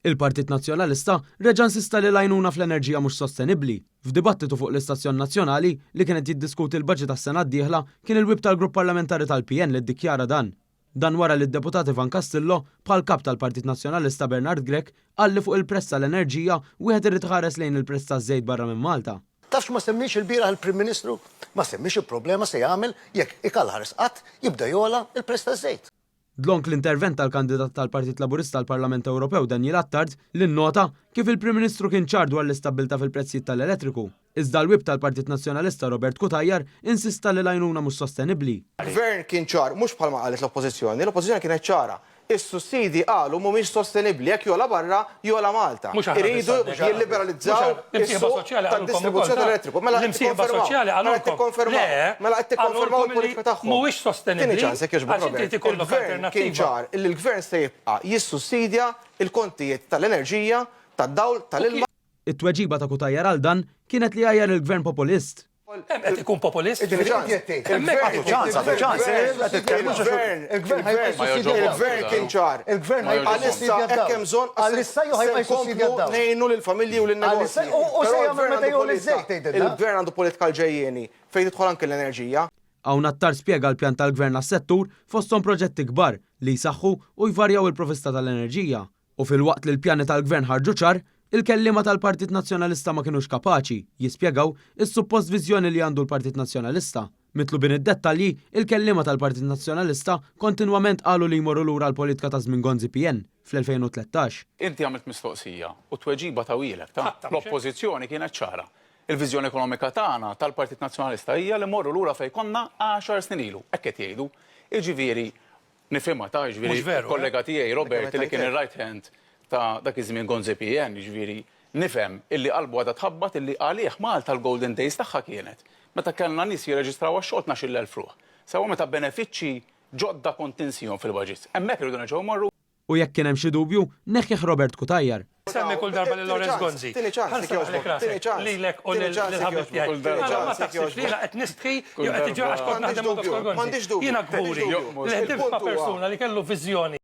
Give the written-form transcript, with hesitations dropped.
Il-Partit Nazzjonalista reġa' insista li l-għajnuna fl-enerġija mhux sostenibbli. F'dibattitu fuq l-Istazzjon Nazzjonali li kienet jiddiskuti l-baġġet tas-sena d-dieħla kien il-wib tal-Grupp Parlamentari tal-PN li ddikjara dan. Dan wara li d-deputat Ivan Castillo bħal kap tal-Partit Nazzjonalista Bernard Grech qal li fuq il-prezz tal-enerġija wieħed irid ħares lejn il-prezz taż-żejt barra minn Malta. Tafx ma semmix il-bieraħ il-Prim Ministru? Ma semmix il-problema se jagħmel jekk ikalħares qatt jibda jola il-prezz taż-żejt. Dlonk l-intervent tal-kandidat tal-Partit Laburista tal-Parlament Ewropew Daniel Attard li nnota kif il-Prim Ministru kien ċar dwar l-istabilta fil-prezzijiet tal-elettriku. Iżda l-wib tal-Partit Nazzjonalista Robert Kutajjar insista li l-għajnuna mhux sostenibbli. Il-Gvern kien ċar, mhux bħalma qalet l-Oppożizzjoni kienet ċara. Is-sussidi qalu mhumiex sostenibbli jekk jola barra jola Malta. Iridu jilliberalizzaw is-suq tad-distribuzzjoni tal-elettriku. Mela qed tikkonfermaw il-politika tagħhom. Mhuwiex sostenibbli. Il-Gvern kien ċar li l-Gvern se jibqa' jissussidja il-kontijiet tal-enerġija, tad-dawl, tal-ilma. It-tweġiba ta' Kutajjar għal dan kienet li għajjar il-Gvern populist. Qed ikun populist. Il-Gvern kien ċar. Għalissa hekk hemm bżonn ngħinu lill-familji u lin-negozji. Il-Gvern għandu politika l-ġejjieni fejn tidħol anke l-enerġija. Hawn Attar spjega l-pjan tal-Gvern għas-settur fosthom proġetti kbar li jsaħħu u jvarjaw il-provista tal-enerġija. U fil-waqt li l-pjani tal-Gvern ħarġu ċar, il-kellima tal-Partit Nazzjonalista ma kinux kapaċi jispjegaw is-suppost viżjoni li għandu l-Partit Nazzjonalista. Mitlubin id-dettalji, il-kellima tal-Partit Nazzjonalista kontinwament qalu li jmorru lura l-politika ta' żmien Gonzi PN fl-2013. Inti għamilt mistoqsija u tweġiba tawilek ta' l-Oppożizzjoni kienet ċara. Il-viżjoni ekonomika tagħna tal-Partit Nazzjonalista hija li morru lura fejn konna 10 snin ilu. Hekk qed jgħidu. Jiġifieri nifhimha ta' jiġifieri kollega tiegħi Robert li kien ir-right hand ta' dak iż-żmien Gonzi PN, jiġifieri nifhem illi qalbu għadha tħabbat illi għalih Malta l-Golden Days tagħha kienet. Meta kellna nies jirreġistraw għax-xogħol 12,000 ruħ. Sewa meta benefiċċji ġodda kontinsjon fil-baġit. Hemmhekk irridu nerġgħu morru. U jekk kien hemm xi dubju, neħħieħ Robert Kutajjar. Semmi kull darba lil Lorenz Gonzi. Lilek u lil-ħabib tiegħi. Ma taħsibx li qed nistħi jew qed iġarrax kont naħdem ma' Dr. Gonzi. Jiena gburi. Li ħdimt ma' persuna li kellu viżjoni.